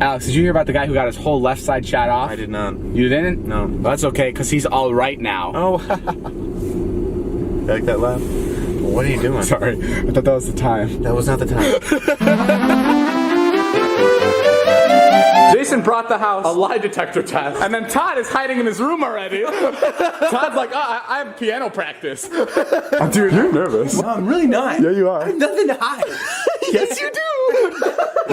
Alex, did you hear about the guy who got his whole left side shot off? I did not. You didn't? No. Well, that's okay, because he's all right now. Oh. You like that laugh? What are you doing? Sorry, I thought that was the time. That was not the time. Jason brought the house a lie detector test, and then Todd is hiding in his room already. Todd's like, oh, I have piano practice. Dude, you're nervous. No, I'm really not. Yeah, you are. I have nothing to hide. Yes, you do.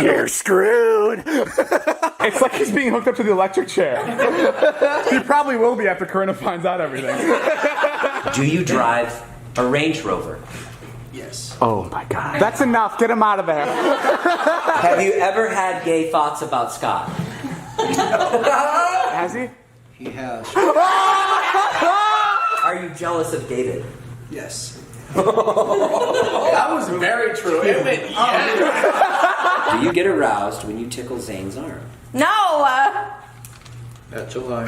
You're screwed. It's like he's being hooked up to the electric chair. He probably will be after Corinna finds out everything. Do you drive a Range Rover? Yes. Oh my God. That's enough. Get him out of there. Have you ever had gay thoughts about Scott? Has he? He has. Are you jealous of David? Yes. That was very true. Do you get aroused when you tickle Zane's arm? No. That's a lie.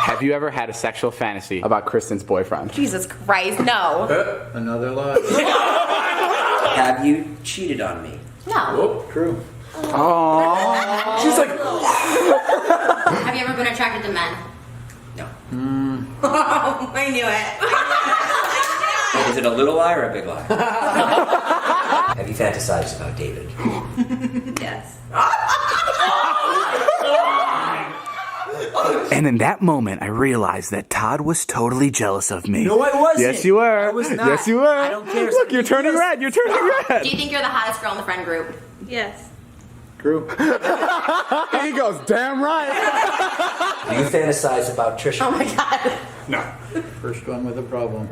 Have you ever had a sexual fantasy about Kristen's boyfriend? Jesus Christ, no. Another lie. Have you cheated on me? No. True. Oh. She's like. Have you ever been attracted to men? No. Oh, I knew it. Is it a little lie or a big lie? Have you fantasized about David? Yes. And in that moment, I realized that Todd was totally jealous of me. No, I wasn't. Yes, you were. I was not. Yes, you were. I don't care. Look, you're turning red. You're turning red. Do you think you're the hottest girl in the friend group? Yes. True. He goes, damn right. Do you fantasize about Trisha? Oh my God. No. First one with a problem.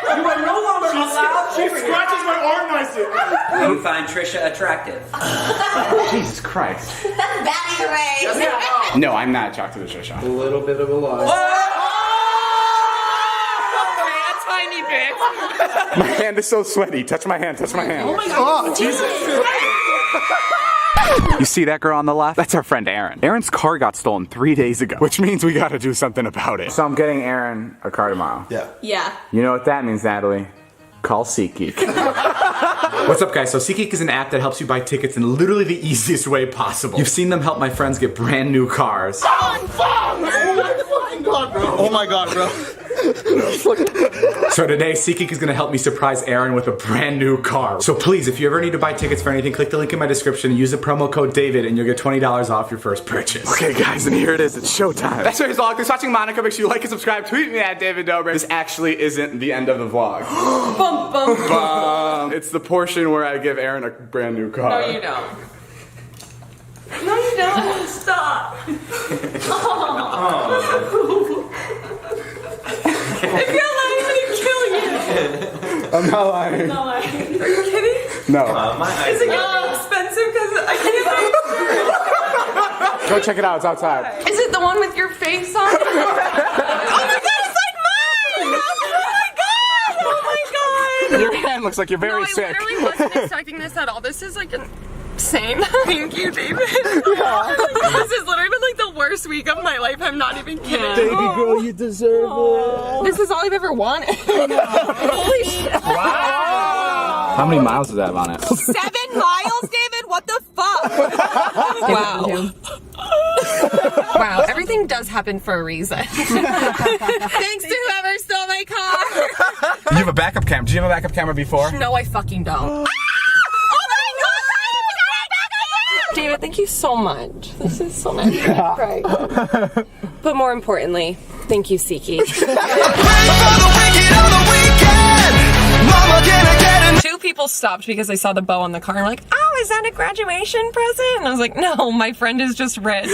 You are no longer allowed. She scratches my arm nicely. Do you find Trisha attractive? Jesus Christ. That's bad either way. No, I'm not attracted to Trisha. A little bit of a lie. A tiny bit. My hand is so sweaty. Touch my hand. Touch my hand. Oh my God. Oh, Jesus. You see that girl on the left? That's our friend Aaron. Aaron's car got stolen 3 days ago, which means we gotta do something about it. So I'm getting Aaron a car tomorrow. Yeah. Yeah. You know what that means, Natalie? Call SeatGeek. What's up, guys? So SeatGeek is an app that helps you buy tickets in literally the easiest way possible. You've seen them help my friends get brand new cars. Oh my God, bro. So today, SeatGeek is gonna help me surprise Aaron with a brand new car. So please, if you ever need to buy tickets for anything, click the link in my description, use the promo code David, and you'll get $20 off your first purchase. Okay, guys, and here it is. It's showtime. That's today's vlog. Thanks for watching, Monica. Make sure you like and subscribe. Tweet me at David Dobrik. This actually isn't the end of the vlog. Bum, bum, bum. It's the portion where I give Aaron a brand new car. No, you don't. No, you don't. Stop. If you're lying, I'm gonna kill you. I'm not lying. Not lying. Are you kidding? No. Is it gonna be expensive? Because I can't. Go check it out. It's outside. Is it the one with your face on it? Oh my God, it's like mine! Oh my God! Your hand looks like you're very sick. I literally wasn't expecting this at all. This is like insane. Thank you, David. This has literally been like the worst week of my life. I'm not even kidding. Baby girl, you deserve it. This is all I've ever wanted. Holy shit. Wow. How many miles does that have on it? 7 miles, David? What the fuck? Wow. Wow, everything does happen for a reason. Thanks to whoever stole my car. You have a backup camera. Did you have a backup camera before? No, I fucking don't. David, thank you so much. This is so nice. Right. But more importantly, thank you, SeatGeek. 2 people stopped because they saw the bow on the car and were like, oh, is that a graduation present? And I was like, no, my friend is just rich.